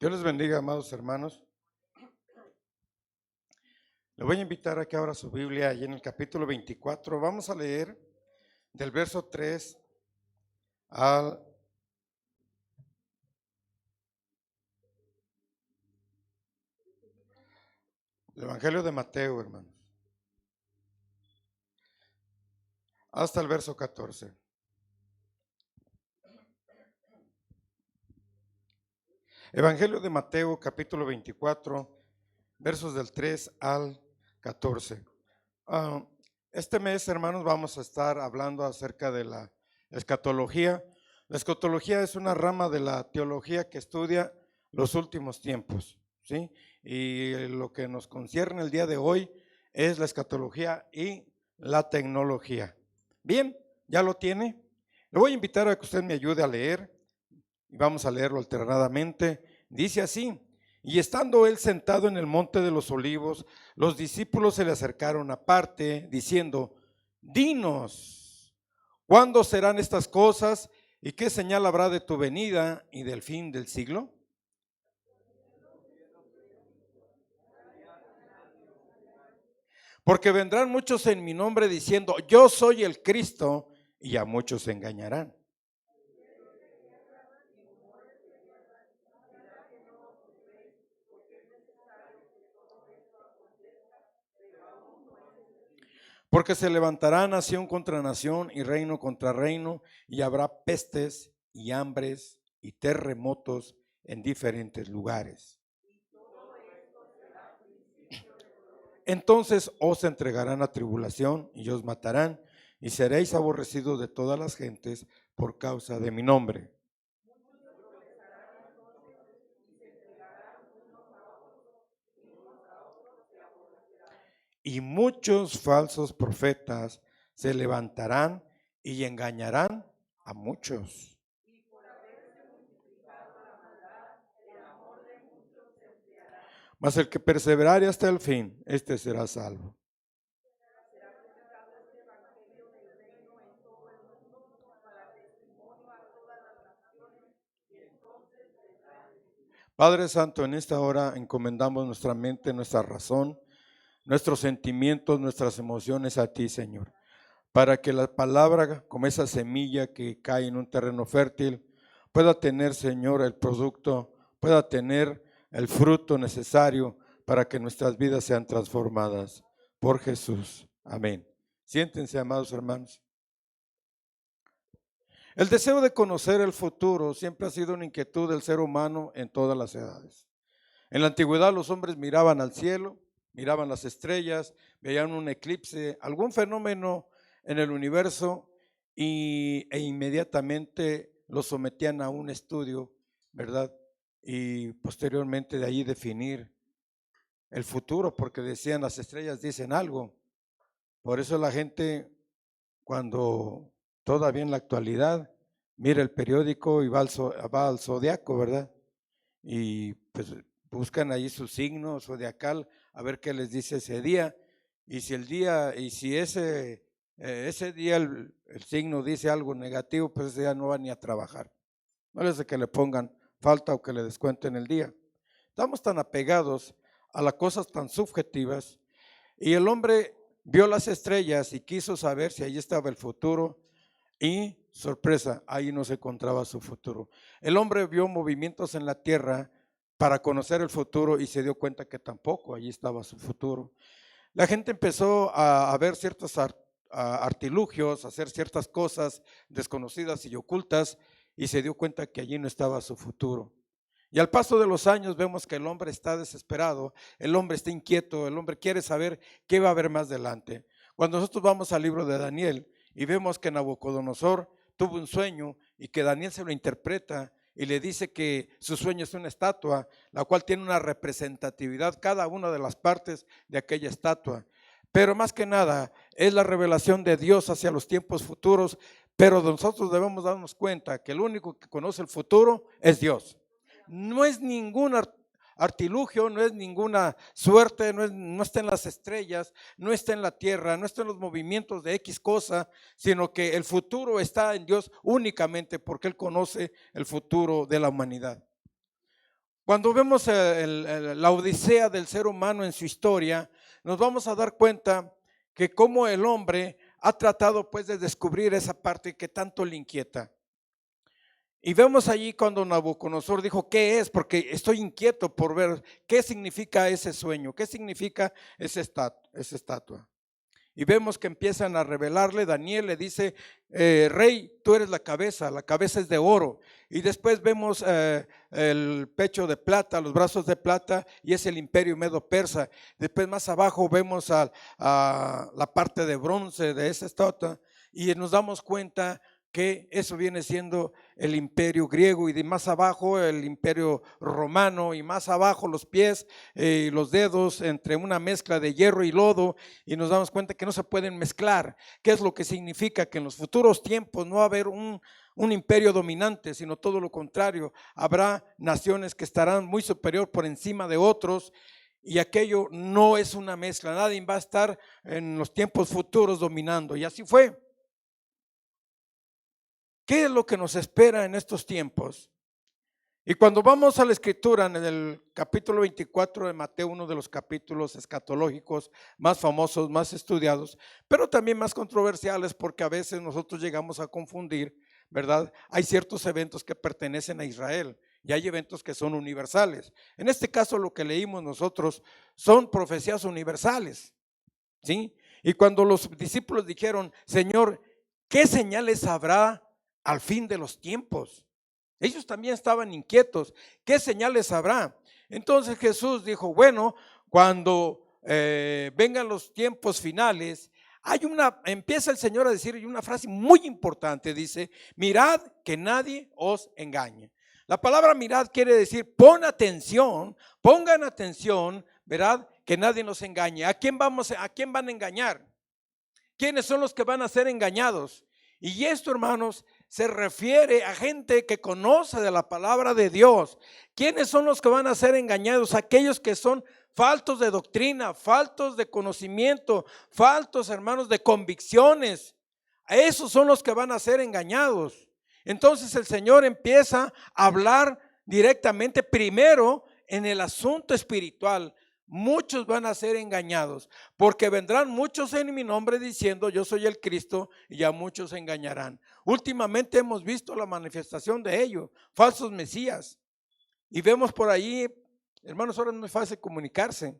Dios les bendiga, amados hermanos. Le voy a invitar a que abra su Biblia allí en el capítulo 24. Vamos a leer del verso 3 al Evangelio de Mateo, hermanos, hasta el verso 14. Evangelio de Mateo, capítulo 24, versos del 3 al 14. Este mes, hermanos, vamos a estar hablando acerca de la escatología. La escatología es una rama de la teología que estudia los últimos tiempos, ¿sí? Y lo que nos concierne el día de hoy es la escatología y la tecnología. Bien, ¿ya lo tiene? Le voy a invitar a que usted me ayude a leer y vamos a leerlo alternadamente. Dice así: y estando él sentado en el monte de los olivos, los discípulos se le acercaron aparte, diciendo: dinos, ¿cuándo serán estas cosas? ¿Y qué señal habrá de tu venida y del fin del siglo? Porque vendrán muchos en mi nombre diciendo: yo soy el Cristo, y a muchos se engañarán. Porque se levantará nación contra nación y reino contra reino, y habrá pestes y hambres y terremotos en diferentes lugares. Entonces os entregarán a tribulación y os matarán, y seréis aborrecidos de todas las gentes por causa de mi nombre. Y muchos falsos profetas se levantarán y engañarán a muchos. Mas el que perseverare hasta el fin, este será salvo. Padre Santo, en esta hora encomendamos nuestra mente, nuestra razón, nuestros sentimientos, nuestras emociones a ti, Señor, para que la palabra, como esa semilla que cae en un terreno fértil, pueda tener, Señor, el producto, pueda tener el fruto necesario para que nuestras vidas sean transformadas por Jesús. Amén. Siéntense, amados hermanos. El deseo de conocer el futuro siempre ha sido una inquietud del ser humano en todas las edades. En la antigüedad los hombres miraban al cielo, miraban las estrellas, veían un eclipse, algún fenómeno en el universo e inmediatamente lo sometían a un estudio, ¿verdad? Y posteriormente de ahí definir el futuro, porque decían las estrellas dicen algo. Por eso la gente, cuando todavía en la actualidad mira el periódico y va al zodiaco, ¿verdad? Y pues buscan ahí su signo zodiacal a ver qué les dice ese día. Y si el día, y si ese día el signo dice algo negativo, pues ese día no va ni a trabajar. No les de que le pongan falta o que le descuenten el día. Estamos tan apegados a las cosas tan subjetivas, y el hombre vio las estrellas y quiso saber si ahí estaba el futuro, y sorpresa, ahí no se encontraba su futuro. El hombre vio movimientos en la tierra para conocer el futuro y se dio cuenta que tampoco allí estaba su futuro. La gente empezó a ver ciertos artilugios, a hacer ciertas cosas desconocidas y ocultas, y se dio cuenta que allí no estaba su futuro. Y al paso de los años vemos que el hombre está desesperado, el hombre está inquieto, el hombre quiere saber qué va a haber más adelante. Cuando nosotros vamos al libro de Daniel y vemos que Nabucodonosor tuvo un sueño y que Daniel se lo interpreta y le dice que su sueño es una estatua, la cual tiene una representatividad cada una de las partes de aquella estatua. Pero más que nada es la revelación de Dios hacia los tiempos futuros, pero nosotros debemos darnos cuenta que el único que conoce el futuro es Dios. No es ningún artilugio, no es ninguna suerte, no está en las estrellas, no está en la tierra, no está en los movimientos de X cosa, sino que el futuro está en Dios únicamente porque Él conoce el futuro de la humanidad. Cuando vemos la odisea del ser humano en su historia, nos vamos a dar cuenta que cómo el hombre ha tratado pues de descubrir esa parte que tanto le inquieta. Y vemos allí cuando Nabucodonosor dijo, ¿qué es? Porque estoy inquieto por ver qué significa ese sueño, qué significa esa estatua. Y vemos que empiezan a revelarle, Daniel le dice, rey, tú eres la cabeza es de oro. Y después vemos el pecho de plata, los brazos de plata, y es el imperio medo-persa. Después más abajo vemos a la parte de bronce de esa estatua y nos damos cuenta que eso viene siendo el imperio griego, y de más abajo el imperio romano, y más abajo los pies y los dedos entre una mezcla de hierro y lodo, y nos damos cuenta que no se pueden mezclar. ¿Qué es lo que significa? Que en los futuros tiempos no va a haber un imperio dominante, sino todo lo contrario. Habrá naciones que estarán muy superior por encima de otros, y aquello no es una mezcla. Nadie va a estar en los tiempos futuros dominando, y así fue. ¿Qué es lo que nos espera en estos tiempos? Y cuando vamos a la escritura en el capítulo 24 de Mateo, uno de los capítulos escatológicos más famosos, más estudiados, pero también más controversiales, porque a veces nosotros llegamos a confundir, ¿verdad? Hay ciertos eventos que pertenecen a Israel y hay eventos que son universales. En este caso lo que leímos nosotros son profecías universales, ¿sí? Y cuando los discípulos dijeron, Señor, ¿qué señales habrá al fin de los tiempos? Ellos también estaban inquietos. ¿Qué señales habrá? Entonces Jesús dijo, bueno, cuando vengan los tiempos finales, empieza el Señor a decir una frase muy importante, dice, mirad que nadie os engañe. La palabra mirad quiere decir pon atención, pongan atención, ¿verdad? Que nadie nos engañe. ¿A quién van a engañar? ¿Quiénes son los que van a ser engañados? Y esto, hermanos, se refiere a gente que conoce de la palabra de Dios. ¿Quiénes son los que van a ser engañados? Aquellos que son faltos de doctrina, faltos de conocimiento, faltos, hermanos, de convicciones. Esos son los que van a ser engañados. Entonces el Señor empieza a hablar directamente primero en el asunto espiritual. Muchos van a ser engañados, porque vendrán muchos en mi nombre diciendo yo soy el Cristo, y a muchos se engañarán. Últimamente hemos visto la manifestación de ello, falsos mesías, y vemos por ahí, hermanos, ahora es muy fácil comunicarse.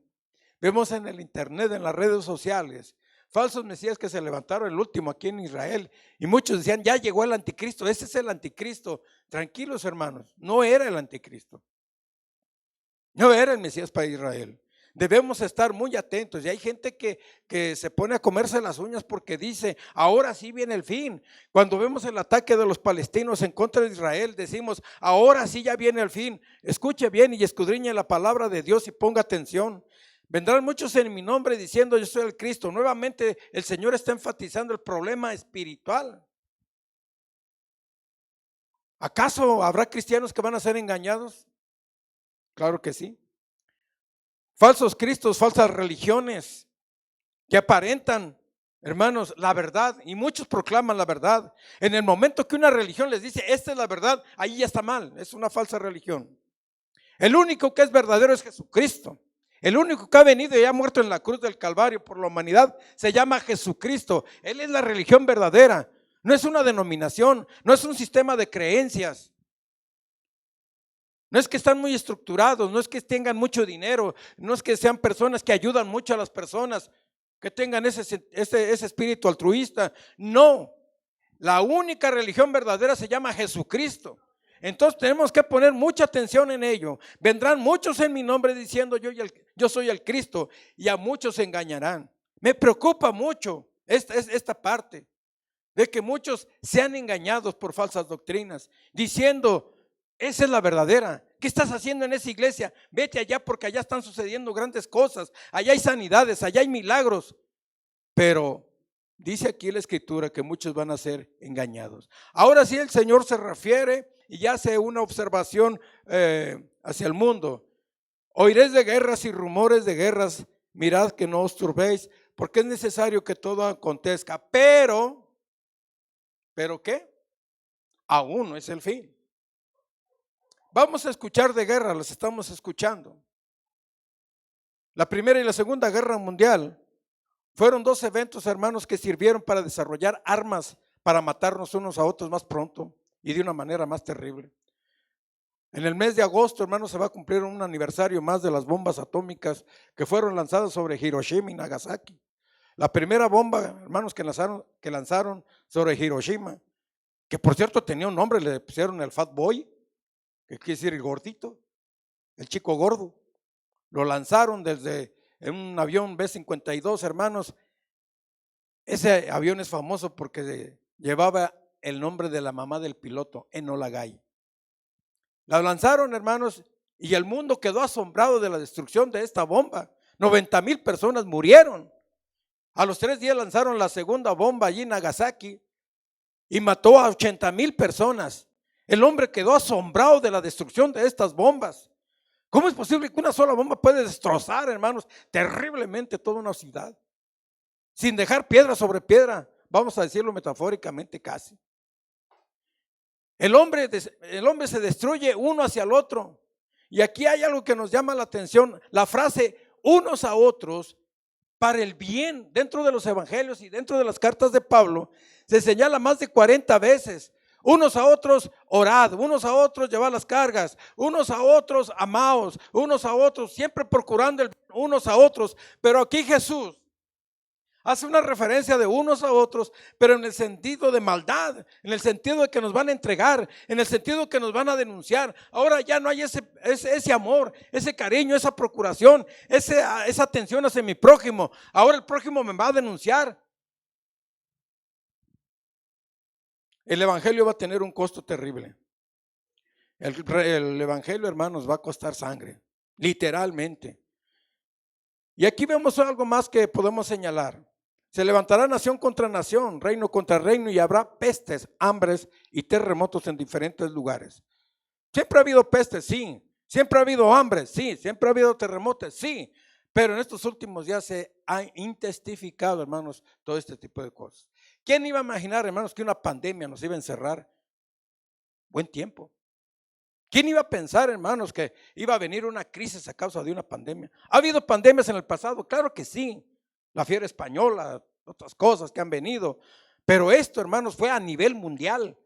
Vemos en el internet, en las redes sociales, falsos mesías que se levantaron, el último aquí en Israel, y muchos decían ya llegó el anticristo, ese es el anticristo. Tranquilos, hermanos, no era el anticristo, no era el Mesías para Israel. Debemos estar muy atentos, y hay gente que se pone a comerse las uñas porque dice, ahora sí viene el fin. Cuando vemos el ataque de los palestinos en contra de Israel, decimos, ahora sí ya viene el fin. Escuche bien y escudriñe la palabra de Dios y ponga atención. Vendrán muchos en mi nombre diciendo yo soy el Cristo. Nuevamente el Señor está enfatizando el problema espiritual. ¿Acaso habrá cristianos que van a ser engañados? Claro que sí. Falsos cristos, falsas religiones que aparentan, hermanos, la verdad, y muchos proclaman la verdad. En el momento que una religión les dice esta es la verdad, ahí ya está mal, es una falsa religión. El único que es verdadero es Jesucristo. El único que ha venido y ha muerto en la cruz del Calvario por la humanidad se llama Jesucristo. Él es la religión verdadera, no es una denominación, no es un sistema de creencias. No es que están muy estructurados, no es que tengan mucho dinero, no es que sean personas que ayudan mucho a las personas, que tengan ese espíritu altruista. No, la única religión verdadera se llama Jesucristo. Entonces tenemos que poner mucha atención en ello. Vendrán muchos en mi nombre diciendo yo soy el Cristo, y a muchos se engañarán. Me preocupa mucho esta parte de que muchos sean engañados por falsas doctrinas, diciendo esa es la verdadera. ¿Qué estás haciendo en esa iglesia? Vete allá porque allá están sucediendo grandes cosas. Allá hay sanidades, allá hay milagros. Pero dice aquí la escritura que muchos van a ser engañados. Ahora sí el Señor se refiere y hace una observación hacia el mundo. Oiréis de guerras y rumores de guerras. Mirad que no os turbéis, porque es necesario que todo acontezca. ¿Pero qué? Aún no es el fin. vamos a escuchar de guerra, las estamos escuchando. La Primera y la Segunda Guerra Mundial fueron dos eventos, hermanos, que sirvieron para desarrollar armas para matarnos unos a otros más pronto y de una manera más terrible. En el mes de agosto, hermanos, se va a cumplir un aniversario más de las bombas atómicas que fueron lanzadas sobre Hiroshima y Nagasaki. La primera bomba, hermanos, que lanzaron sobre Hiroshima, que por cierto tenía un nombre, le pusieron el Fat Boy, que quiere decir el gordito, el chico gordo. Lo lanzaron desde un avión B-52, hermanos. Ese avión es famoso porque llevaba el nombre de la mamá del piloto, Enola Gay. La lanzaron, hermanos, y el mundo quedó asombrado de la destrucción de esta bomba. 90,000 personas murieron. A los 3 días lanzaron la segunda bomba allí en Nagasaki y mató a 80,000 personas. El hombre quedó asombrado de la destrucción de estas bombas. ¿Cómo es posible que una sola bomba puede destrozar, hermanos, terriblemente toda una ciudad? Sin dejar piedra sobre piedra, vamos a decirlo metafóricamente casi. El hombre se destruye uno hacia el otro. Y aquí hay algo que nos llama la atención. La frase unos a otros para el bien dentro de los evangelios y dentro de las cartas de Pablo se señala más de 40 veces. Unos a otros orad, unos a otros llevad las cargas, unos a otros amaos, unos a otros siempre procurando el bien unos a otros. Pero aquí Jesús hace una referencia de unos a otros, pero en el sentido de maldad, en el sentido de que nos van a entregar, en el sentido de que nos van a denunciar. Ahora ya no hay ese amor, ese cariño, esa procuración, esa atención hacia mi prójimo. Ahora el prójimo me va a denunciar. El evangelio va a tener un costo terrible. El evangelio, hermanos, va a costar sangre, literalmente. Y aquí vemos algo más que podemos señalar. Se levantará nación contra nación, reino contra reino, y habrá pestes, hambres y terremotos en diferentes lugares. Siempre ha habido pestes, sí. Siempre ha habido hambres, sí. Siempre ha habido terremotos, sí. Pero en estos últimos días se ha intensificado, hermanos, todo este tipo de cosas. ¿Quién iba a imaginar, hermanos, que una pandemia nos iba a encerrar buen tiempo? ¿Quién iba a pensar, hermanos, que iba a venir una crisis a causa de una pandemia? ¿Ha habido pandemias en el pasado? Claro que sí. La fiebre española, otras cosas que han venido. Pero esto, hermanos, fue a nivel mundial.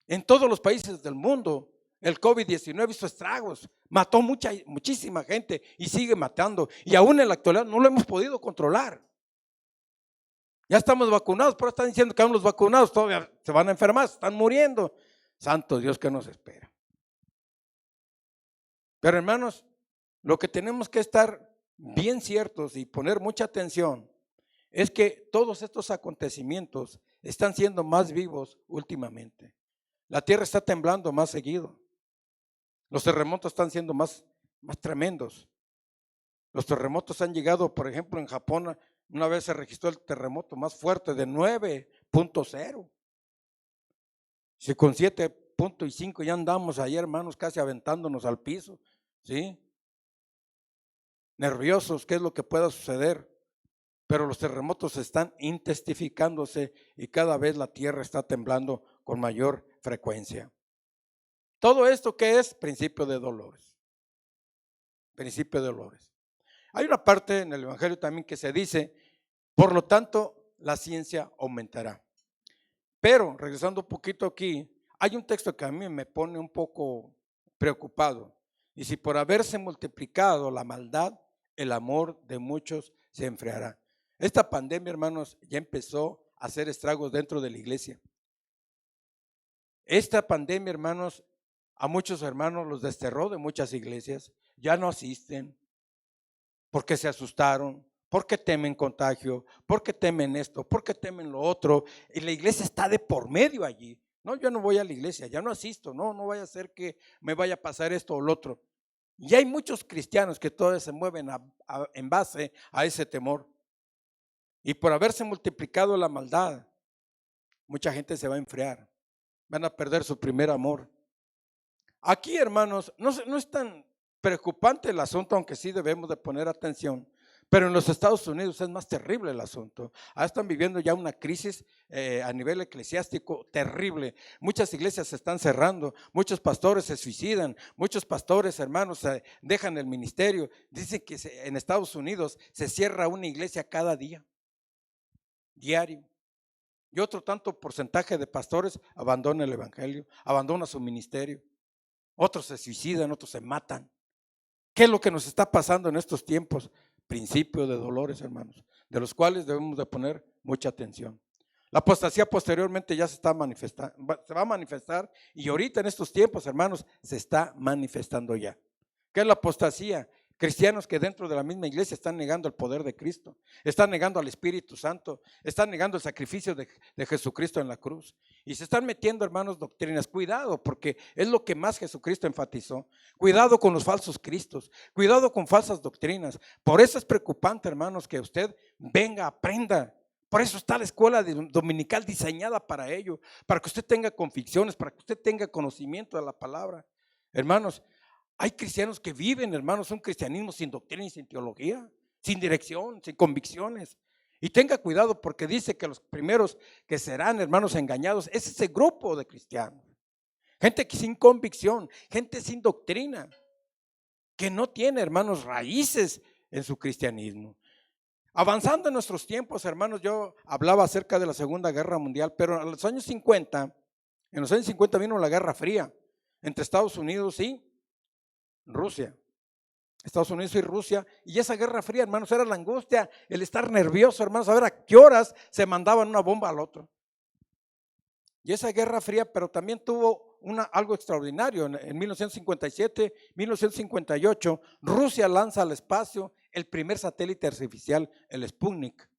En todos los países del mundo, el COVID-19 hizo estragos. Mató muchísima gente y sigue matando. Y aún en la actualidad no lo hemos podido controlar. Ya estamos vacunados, pero están diciendo que aún los vacunados todavía se van a enfermar, están muriendo. Santo Dios, ¿qué nos espera? Pero hermanos, lo que tenemos que estar bien ciertos y poner mucha atención es que todos estos acontecimientos están siendo más vivos últimamente. La tierra está temblando más seguido. Los terremotos están siendo más tremendos. Los terremotos han llegado, por ejemplo, en Japón, una vez se registró el terremoto más fuerte de 9.0. Si con 7.5 ya andamos ahí, hermanos, casi aventándonos al piso, ¿sí? Nerviosos, ¿qué es lo que pueda suceder? Pero los terremotos están intensificándose y cada vez la tierra está temblando con mayor frecuencia. Todo esto, ¿qué es? Principio de dolores. Principio de dolores. Hay una parte en el evangelio también que se dice, por lo tanto, la ciencia aumentará. Pero, regresando un poquito aquí, hay un texto que a mí me pone un poco preocupado. Y si por haberse multiplicado la maldad, el amor de muchos se enfriará. Esta pandemia, hermanos, ya empezó a hacer estragos dentro de la iglesia. Esta pandemia, hermanos, a muchos hermanos los desterró de muchas iglesias. Ya no asisten porque se asustaron, porque temen contagio, porque temen esto, porque temen lo otro. Y la iglesia está de por medio allí. No, yo no voy a la iglesia, ya no asisto, no vaya a ser que me vaya a pasar esto o lo otro. Y hay muchos cristianos que todavía se mueven en base a ese temor. Y por haberse multiplicado la maldad, mucha gente se va a enfriar, van a perder su primer amor. Aquí, hermanos, no es tan preocupante el asunto, aunque sí debemos de poner atención, Pero en los Estados Unidos es más terrible el asunto. Ahora están viviendo ya una crisis a nivel eclesiástico terrible. Muchas iglesias se están cerrando, muchos pastores se suicidan, muchos pastores, hermanos, dejan el ministerio. Dicen que en Estados Unidos se cierra una iglesia cada día, diario. Y otro tanto porcentaje de pastores abandona el evangelio, abandona su ministerio. Otros se suicidan, otros se matan. ¿Qué es lo que nos está pasando en estos tiempos? Principio de dolores, hermanos, de los cuales debemos de poner mucha atención. La apostasía posteriormente ya se está manifestando, se va a manifestar, y ahorita en estos tiempos, hermanos, se está manifestando ya. ¿Qué es la apostasía? Cristianos que dentro de la misma iglesia están negando el poder de Cristo, están negando al Espíritu Santo, están negando el sacrificio de Jesucristo en la cruz, y se están metiendo, hermanos, doctrinas. Cuidado, porque es lo que más Jesucristo enfatizó. Cuidado con los falsos cristos, cuidado con falsas doctrinas. Por eso es preocupante, hermanos, que usted venga, aprenda. Por eso está la escuela dominical diseñada para ello, para que usted tenga convicciones, para que usted tenga conocimiento de la palabra. Hermanos, hay cristianos que viven, hermanos, un cristianismo sin doctrina y sin teología, sin dirección, sin convicciones. Y tenga cuidado, porque dice que los primeros que serán, hermanos, engañados es ese grupo de cristianos. Gente que sin convicción, gente sin doctrina, que no tiene, hermanos, raíces en su cristianismo. Avanzando en nuestros tiempos, hermanos, yo hablaba acerca de la Segunda Guerra Mundial, pero en los años 50 vino la Guerra Fría entre Estados Unidos y Rusia. Estados Unidos y Rusia, y esa Guerra Fría, hermanos, era la angustia, el estar nervioso, hermanos, a ver a qué horas se mandaban una bomba al otro. Y esa Guerra Fría, pero también tuvo algo extraordinario. En 1957, 1958, Rusia lanza al espacio el primer satélite artificial, el Sputnik.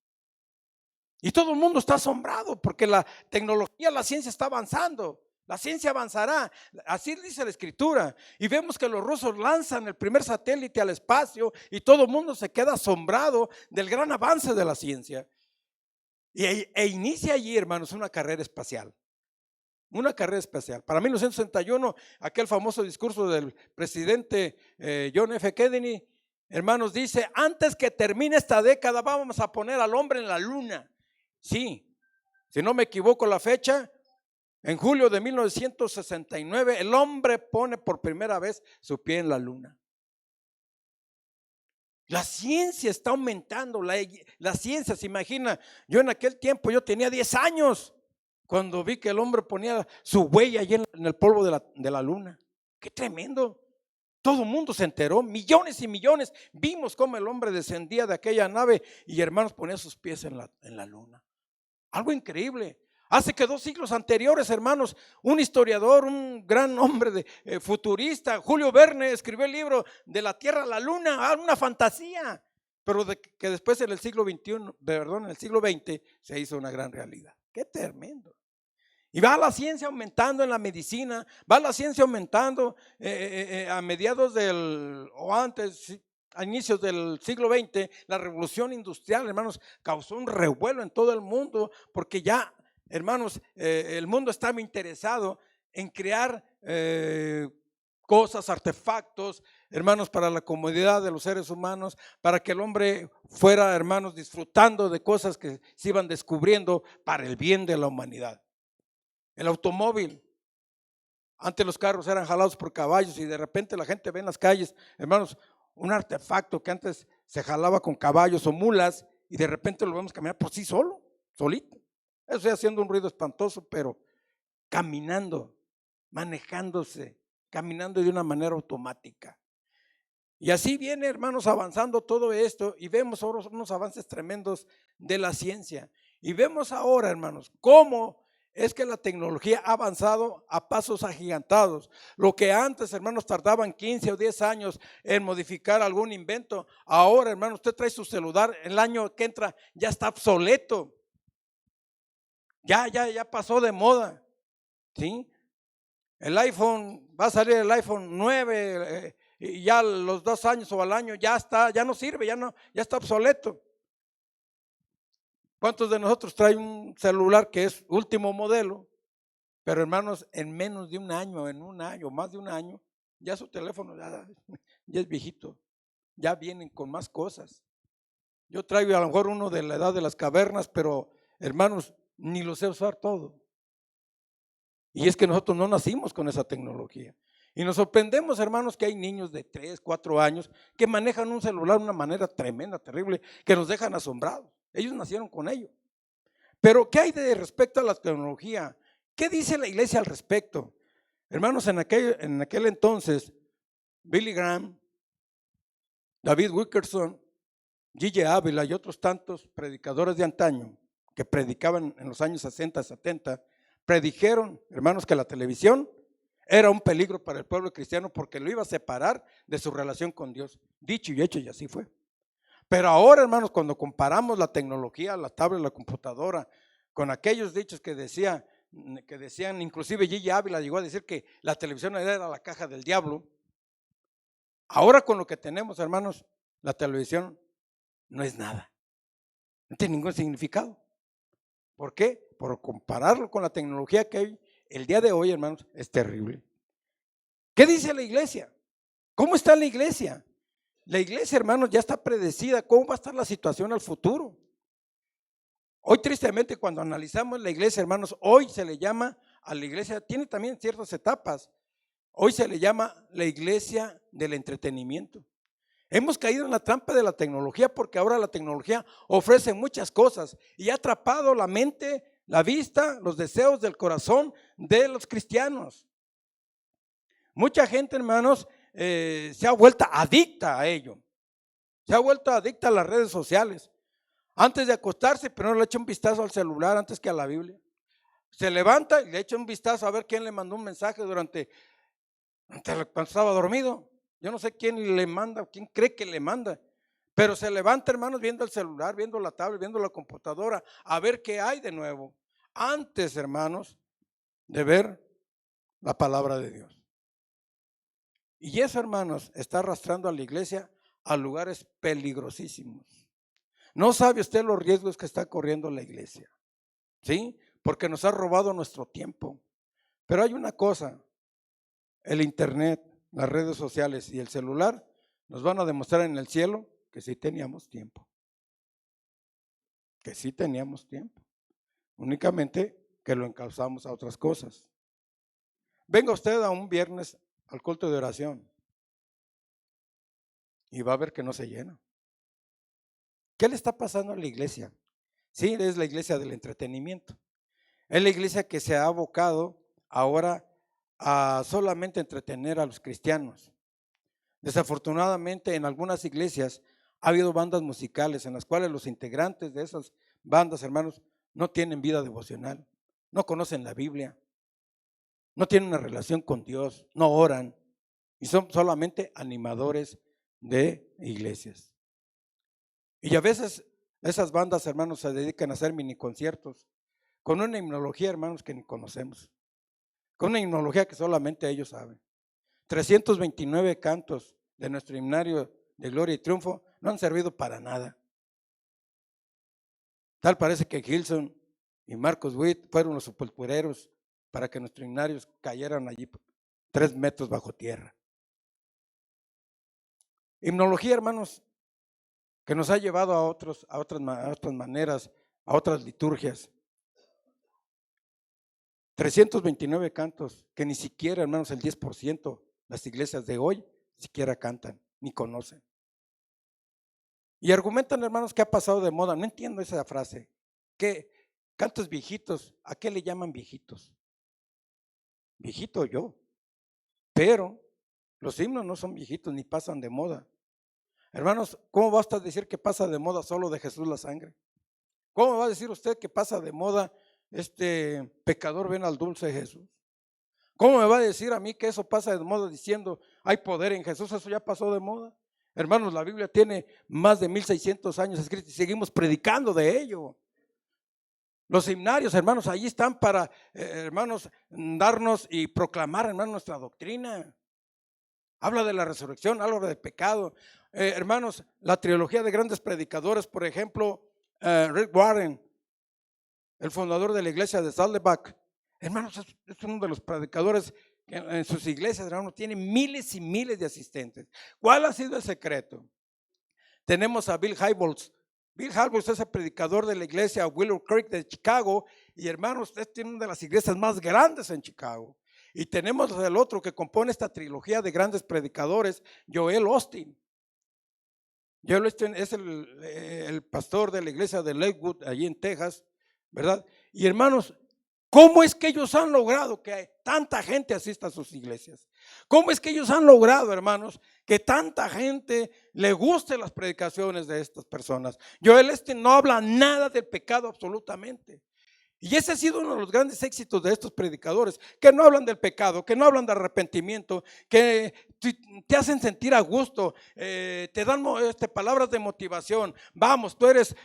Y todo el mundo está asombrado porque la tecnología, la ciencia está avanzando. La ciencia avanzará, así dice la Escritura. Y vemos que los rusos lanzan el primer satélite al espacio y todo el mundo se queda asombrado del gran avance de la ciencia. E inicia allí, hermanos, una carrera espacial. Una carrera espacial. Para 1961, aquel famoso discurso del presidente John F. Kennedy, hermanos, dice: antes que termine esta década vamos a poner al hombre en la luna. Sí, si no me equivoco la fecha, en julio de 1969, el hombre pone por primera vez su pie en la luna. La ciencia está aumentando, la ciencia, se imagina, yo en aquel tiempo yo tenía 10 años cuando vi que el hombre ponía su huella allí en el polvo de la luna. ¡Qué tremendo! Todo el mundo se enteró, millones y millones. Vimos cómo el hombre descendía de aquella nave y, hermanos, ponía sus pies en la luna. Algo increíble. Hace que 2 siglos anteriores, hermanos, un historiador, un gran hombre futurista, Julio Verne, escribió el libro De la Tierra a la Luna, una fantasía, pero que después en el siglo en el siglo XX se hizo una gran realidad. ¡Qué tremendo! Y va la ciencia aumentando en la medicina, va la ciencia aumentando a mediados o antes, a inicios del siglo XX, la revolución industrial, hermanos, causó un revuelo en todo el mundo, porque ya, hermanos, el mundo estaba interesado en crear cosas, artefactos, hermanos, para la comodidad de los seres humanos, para que el hombre fuera, hermanos, disfrutando de cosas que se iban descubriendo para el bien de la humanidad. El automóvil, antes los carros eran jalados por caballos y de repente la gente ve en las calles, hermanos, un artefacto que antes se jalaba con caballos o mulas y de repente lo vemos caminar por sí solo, solito. Eso haciendo un ruido espantoso, pero caminando, manejándose, caminando de una manera automática. Y así viene, hermanos, avanzando todo esto y vemos ahora unos avances tremendos de la ciencia. Y vemos ahora, hermanos, cómo es que la tecnología ha avanzado a pasos agigantados. Lo que antes, hermanos, tardaban 15 o 10 años en modificar algún invento, ahora, hermanos, usted trae su celular, el año que entra ya está obsoleto. Ya pasó de moda. ¿Sí? El iPhone, va a salir el iPhone 9 y ya los 2 años o al año ya no sirve, ya está obsoleto. ¿Cuántos de nosotros traen un celular que es último modelo? Pero, hermanos, en menos de un año, más de un año, ya su teléfono ya es viejito, ya vienen con más cosas. Yo traigo a lo mejor uno de la edad de las cavernas, pero hermanos, ni lo sé usar todo. Y es que nosotros no nacimos con esa tecnología. Y nos sorprendemos, hermanos, que hay niños de 3, 4 años que manejan un celular de una manera tremenda, terrible, que nos dejan asombrados. Ellos nacieron con ello. Pero ¿qué hay de respecto a la tecnología? ¿Qué dice la iglesia al respecto? Hermanos, en aquel entonces, Billy Graham, David Wilkerson, G.J. Ávila y otros tantos predicadores de antaño que predicaban en los años 60, 70, predijeron, hermanos, que la televisión era un peligro para el pueblo cristiano porque lo iba a separar de su relación con Dios. Dicho y hecho, y así fue. Pero ahora, hermanos, cuando comparamos la tecnología, la tablet, la computadora, con aquellos dichos que decían, inclusive G.J. Ávila llegó a decir que la televisión era la caja del diablo. Ahora con lo que tenemos, hermanos, la televisión no es nada. No tiene ningún significado. ¿Por qué? Por compararlo con la tecnología que hay el día de hoy, hermanos, es terrible. ¿Qué dice la iglesia? ¿Cómo está la iglesia? La iglesia, hermanos, ya está predecida. ¿Cómo va a estar la situación al futuro? Hoy, tristemente, cuando analizamos la iglesia, hermanos, hoy se le llama a la iglesia, tiene también ciertas etapas. Hoy se le llama la iglesia del entretenimiento. Hemos caído en la trampa de la tecnología porque ahora la tecnología ofrece muchas cosas y ha atrapado la mente, la vista, los deseos del corazón de los cristianos. Mucha gente, hermanos, se ha vuelto adicta a ello. Se ha vuelto adicta a las redes sociales. Antes de acostarse, primero le echa un vistazo al celular antes que a la Biblia. Se levanta y le echa un vistazo a ver quién le mandó un mensaje cuando estaba dormido. Yo no sé quién le manda, quién cree que le manda, pero se levanta, hermanos, viendo el celular, viendo la tablet, viendo la computadora, a ver qué hay de nuevo. Antes, hermanos, de ver la palabra de Dios. Y eso, hermanos, está arrastrando a la iglesia a lugares peligrosísimos. No sabe usted los riesgos que está corriendo la iglesia, ¿sí? Porque nos ha robado nuestro tiempo. Pero hay una cosa, el internet, las redes sociales y el celular nos van a demostrar en el cielo que sí teníamos tiempo. Que sí teníamos tiempo. Únicamente que lo encauzamos a otras cosas. Venga usted a un viernes al culto de oración y va a ver que no se llena. ¿Qué le está pasando a la iglesia? Sí, es la iglesia del entretenimiento. Es la iglesia que se ha abocado ahora a solamente entretener a los cristianos. Desafortunadamente, en algunas iglesias ha habido bandas musicales en las cuales los integrantes de esas bandas, hermanos, no tienen vida devocional, no conocen la Biblia, no tienen una relación con Dios, no oran y son solamente animadores de iglesias. Y a veces esas bandas, hermanos, se dedican a hacer mini conciertos con una himnología, hermanos, que ni conocemos, con una himnología que solamente ellos saben. 329 cantos de nuestro himnario de gloria y triunfo no han servido para nada. Tal parece que Gilson y Marcos Witt fueron los sepultureros para que nuestros himnarios cayeran allí 3 metros bajo tierra. Himnología, hermanos, que nos ha llevado a otras maneras, a otras liturgias. 329 cantos que ni siquiera, hermanos, el 10% las iglesias de hoy siquiera cantan ni conocen. Y argumentan, hermanos, que ha pasado de moda. No entiendo esa frase. ¿Qué? Cantos viejitos, ¿a qué le llaman viejitos? Viejito yo. Pero los himnos no son viejitos ni pasan de moda. Hermanos, ¿cómo basta decir que pasa de moda solo de Jesús la sangre? ¿Cómo va a decir usted que pasa de moda pecador ven al dulce Jesús? ¿Cómo me va a decir a mí que eso pasa de moda diciendo hay poder en Jesús? Eso ya pasó de moda. Hermanos, la Biblia tiene más de 1600 años escrita y seguimos predicando de ello. Los himnarios, hermanos, allí están para, hermanos, darnos y proclamar, hermanos, nuestra doctrina. Habla de la resurrección, habla del pecado. Hermanos, la trilogía de grandes predicadores, por ejemplo, Rick Warren, el fundador de la iglesia de Saddleback, hermanos, es uno de los predicadores que en sus iglesias, hermanos, tiene miles y miles de asistentes. ¿Cuál ha sido el secreto? Tenemos a Bill Hybels, Bill Hybels es el predicador de la iglesia Willow Creek de Chicago. Y hermanos, usted tiene una de las iglesias más grandes en Chicago. Y tenemos el otro que compone esta trilogía de grandes predicadores, Joel Osteen. Joel Osteen es el pastor de la iglesia de Lakewood, allí en Texas, ¿verdad? Y hermanos, ¿cómo es que ellos han logrado que tanta gente asista a sus iglesias? ¿Cómo es que ellos han logrado, hermanos, que tanta gente le guste las predicaciones de estas personas? Joel Osteen no habla nada del pecado absolutamente. Y ese ha sido uno de los grandes éxitos de estos predicadores, que no hablan del pecado, que no hablan de arrepentimiento, que te hacen sentir a gusto, te dan palabras de motivación. Vamos, tú eres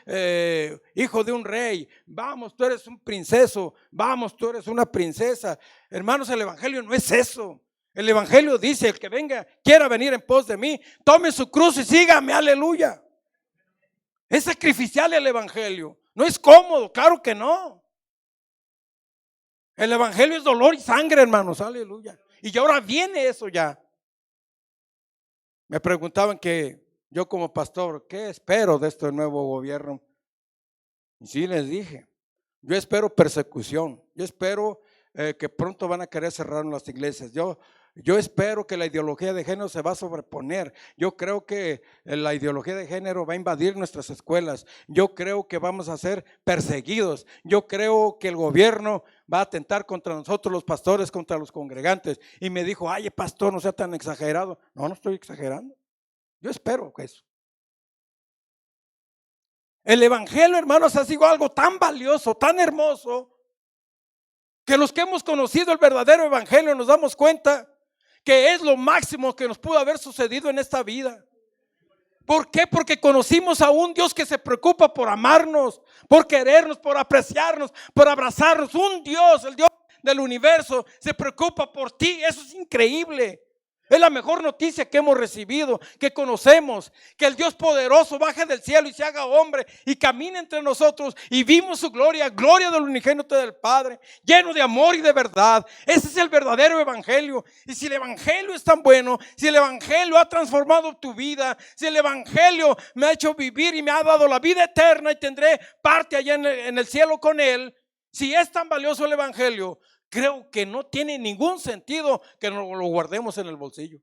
hijo de un rey, vamos, tú eres un princeso, vamos, tú eres una princesa. Hermanos, el evangelio no es eso. El evangelio dice: el que venga, quiera venir en pos de mí, tome su cruz y sígame, aleluya. Es sacrificial el evangelio, no es cómodo, claro que no. El evangelio es dolor y sangre, hermanos, aleluya. Y ahora viene eso ya. Me preguntaban que yo como pastor, ¿qué espero de este nuevo gobierno? Y sí les dije, yo espero persecución, yo espero que pronto van a querer cerrar las iglesias. Yo espero que la ideología de género se va a sobreponer. Yo creo que la ideología de género va a invadir nuestras escuelas. Yo creo que vamos a ser perseguidos. Yo creo que el gobierno va a atentar contra nosotros los pastores, contra los congregantes. Y me dijo: ay, pastor, no sea tan exagerado. No estoy exagerando. Yo espero que eso. El evangelio, hermanos, ha sido algo tan valioso, tan hermoso, que los que hemos conocido el verdadero evangelio nos damos cuenta que es lo máximo que nos pudo haber sucedido en esta vida. ¿Por qué? Porque conocimos a un Dios que se preocupa por amarnos, por querernos, por apreciarnos, por abrazarnos. Un Dios, el Dios del universo, se preocupa por ti. Eso es increíble. Es la mejor noticia que hemos recibido, que conocemos, que el Dios poderoso baje del cielo y se haga hombre y camine entre nosotros, y vimos su gloria, gloria del unigénito del Padre, lleno de amor y de verdad. Ese es el verdadero evangelio. Y si el evangelio es tan bueno, si el evangelio ha transformado tu vida, si el evangelio me ha hecho vivir y me ha dado la vida eterna y tendré parte allá en el cielo con él, si es tan valioso el evangelio, creo que no tiene ningún sentido que nos lo guardemos en el bolsillo,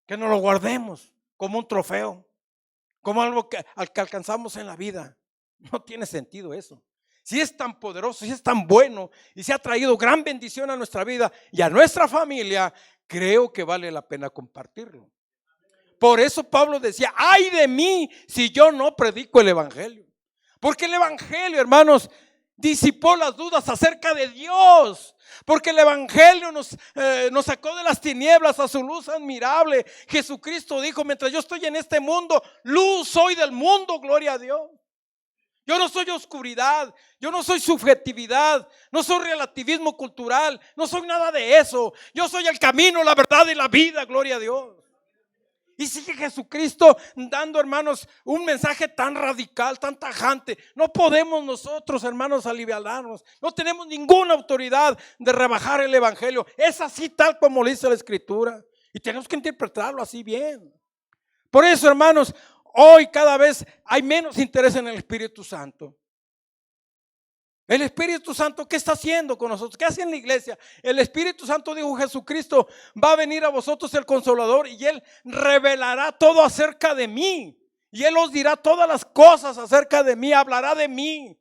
que nos lo guardemos como un trofeo, como algo al que alcanzamos en la vida. No tiene sentido eso. Si es tan poderoso, si es tan bueno y si ha traído gran bendición a nuestra vida y a nuestra familia, creo que vale la pena compartirlo. Por eso Pablo decía: ay de mí si yo no predico el evangelio. Porque el evangelio, hermanos, disipó las dudas acerca de Dios, porque el evangelio nos sacó de las tinieblas a su luz admirable. Jesucristo dijo: mientras yo estoy en este mundo, luz soy del mundo, gloria a Dios. Yo no soy oscuridad, yo no soy subjetividad, no soy relativismo cultural, no soy nada de eso. Yo soy el camino, la verdad y la vida, gloria a Dios. Y sigue Jesucristo dando, hermanos, un mensaje tan radical, tan tajante. No podemos nosotros, hermanos, aliviarnos. No tenemos ninguna autoridad de rebajar el evangelio. Es así tal como lo dice la escritura. Y tenemos que interpretarlo así bien. Por eso, hermanos, hoy cada vez hay menos interés en el Espíritu Santo. El Espíritu Santo, ¿qué está haciendo con nosotros? ¿Qué hace en la iglesia? El Espíritu Santo, dijo Jesucristo: va a venir a vosotros el Consolador y Él revelará todo acerca de mí. Y Él os dirá todas las cosas acerca de mí, hablará de mí.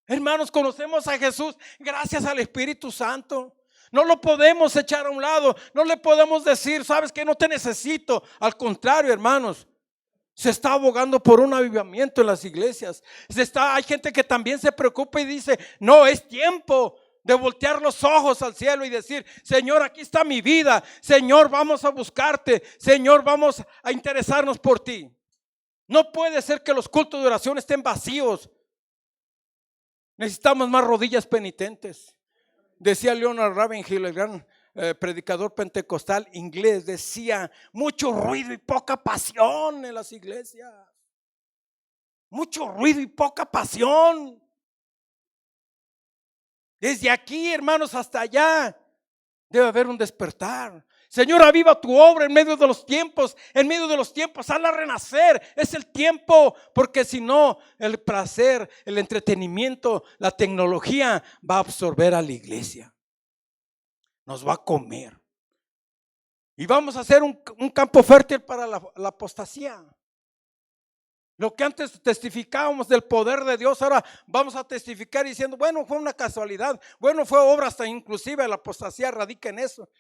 Hermanos, conocemos a Jesús gracias al Espíritu Santo. No lo podemos echar a un lado. No le podemos decir: sabes que no te necesito. Al contrario, hermanos, se está abogando por un avivamiento en las iglesias. Hay gente que también se preocupa y dice: no, es tiempo de voltear los ojos al cielo y decir: Señor, aquí está mi vida. Señor, vamos a buscarte. Señor, vamos a interesarnos por ti. No puede ser que los cultos de oración estén vacíos. Necesitamos más rodillas penitentes. Decía Leonard Ravenhill, el gran predicador pentecostal inglés, decía: mucho ruido y poca pasión en las iglesias. Mucho ruido y poca pasión. Desde aquí, hermanos, hasta allá debe haber un despertar. Señor, aviva tu obra en medio de los tiempos. En medio de los tiempos, hazla renacer. Es el tiempo, porque si no, el placer, el entretenimiento, la tecnología va a absorber a la iglesia. Nos va a comer. Y vamos a hacer un campo fértil para la apostasía. Lo que antes testificábamos del poder de Dios, ahora vamos a testificar diciendo, bueno, fue una casualidad, bueno, fue obra, hasta inclusive la apostasía radica en eso,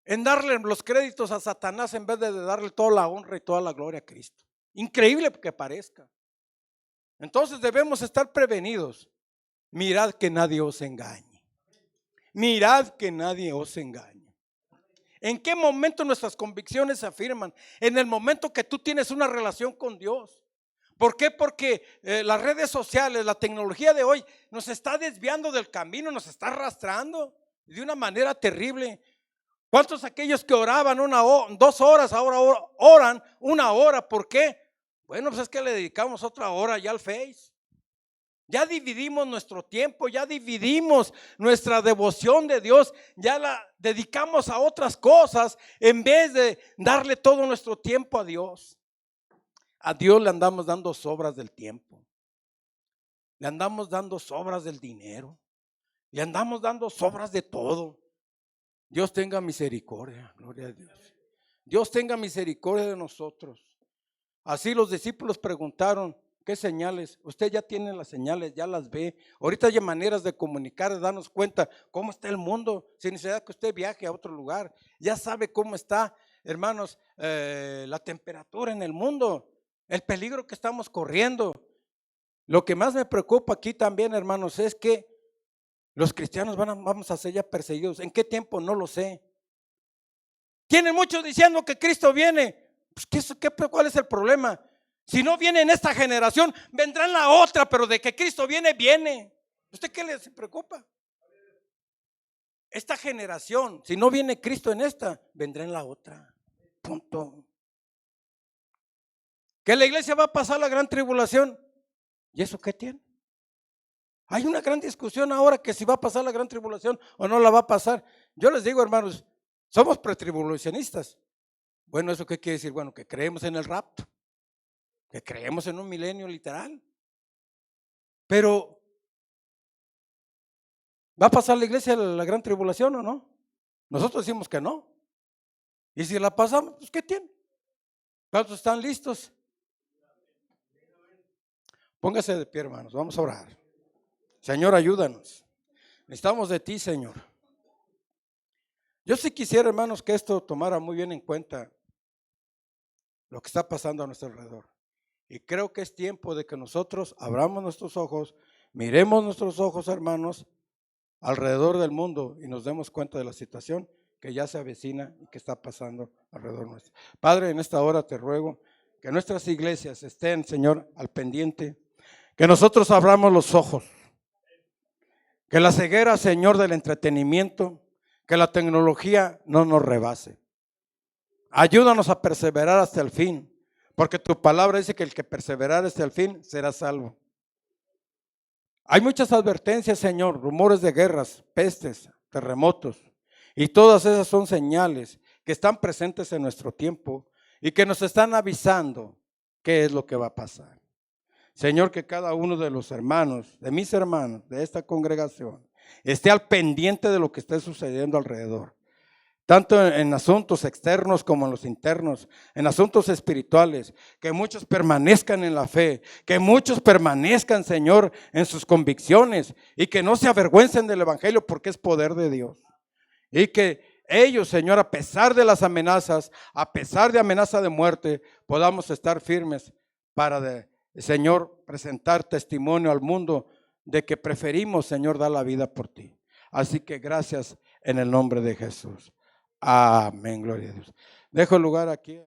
en darle los créditos a Satanás en vez de darle toda la honra y toda la gloria a Cristo. Increíble que parezca. Entonces debemos estar prevenidos. Mirad que nadie os engañe. Mirad que nadie os engañe. ¿En qué momento nuestras convicciones se afirman? En el momento que tú tienes una relación con Dios. ¿Por qué? Porque las redes sociales, la tecnología de hoy nos está desviando del camino, nos está arrastrando de una manera terrible. ¿Cuántos aquellos que oraban 2 horas ahora oran 1 hora? ¿Por qué? Bueno, pues es que le dedicamos otra hora ya al Face. Ya dividimos nuestro tiempo, ya dividimos nuestra devoción de Dios, ya la dedicamos a otras cosas en vez de darle todo nuestro tiempo a Dios. A Dios le andamos dando sobras del tiempo, le andamos dando sobras del dinero, le andamos dando sobras de todo. Dios tenga misericordia, gloria a Dios. Dios tenga misericordia de nosotros. Así los discípulos preguntaron, ¿qué señales? Usted ya tiene las señales, ya las ve. Ahorita hay maneras de comunicar, de darnos cuenta cómo está el mundo, sin necesidad que usted viaje a otro lugar. Ya sabe cómo está, hermanos, la temperatura en el mundo, el peligro que estamos corriendo. Lo que más me preocupa aquí también, hermanos, es que los cristianos vamos a ser ya perseguidos. ¿En qué tiempo? No lo sé. Tienen muchos diciendo que Cristo viene. Pues, ¿cuál es el problema? Si no viene en esta generación, vendrá en la otra, pero de que Cristo viene, viene. ¿Usted qué le preocupa? Esta generación, si no viene Cristo en esta, vendrá en la otra. Punto. ¿Que la iglesia va a pasar la gran tribulación? ¿Y eso qué tiene? Hay una gran discusión ahora que si va a pasar la gran tribulación o no la va a pasar. Yo les digo, hermanos, somos pretribulacionistas. Bueno, ¿eso qué quiere decir? Bueno, que creemos en el rapto, que creemos en un milenio literal. Pero, ¿va a pasar la iglesia la gran tribulación o no? Nosotros decimos que no. Y si la pasamos, pues ¿qué tiene? ¿Cuántos están listos? Póngase de pie, hermanos, vamos a orar. Señor, ayúdanos. Necesitamos de ti, Señor. Yo sí quisiera, hermanos, que esto tomara muy bien en cuenta lo que está pasando a nuestro alrededor. Y creo que es tiempo de que nosotros abramos nuestros ojos, miremos nuestros ojos, hermanos, alrededor del mundo y nos demos cuenta de la situación que ya se avecina y que está pasando alrededor nuestro. Padre, en esta hora te ruego que nuestras iglesias estén, Señor, al pendiente, que nosotros abramos los ojos, que la ceguera, Señor, del entretenimiento, que la tecnología no nos rebase. Ayúdanos a perseverar hasta el fin, porque tu palabra dice que el que perseverar hasta el fin será salvo. Hay muchas advertencias, Señor, rumores de guerras, pestes, terremotos, y todas esas son señales que están presentes en nuestro tiempo y que nos están avisando qué es lo que va a pasar. Señor, que cada uno de los hermanos, de mis hermanos, de esta congregación, esté al pendiente de lo que esté sucediendo alrededor. Tanto en asuntos externos como en los internos, en asuntos espirituales, que muchos permanezcan en la fe, que muchos permanezcan, Señor, en sus convicciones y que no se avergüencen del evangelio porque es poder de Dios. Y que ellos, Señor, a pesar de las amenazas, a pesar de amenaza de muerte, podamos estar firmes para, Señor, presentar testimonio al mundo de que preferimos, Señor, dar la vida por ti. Así que gracias en el nombre de Jesús. Amén, gloria a Dios. Dejo el lugar aquí.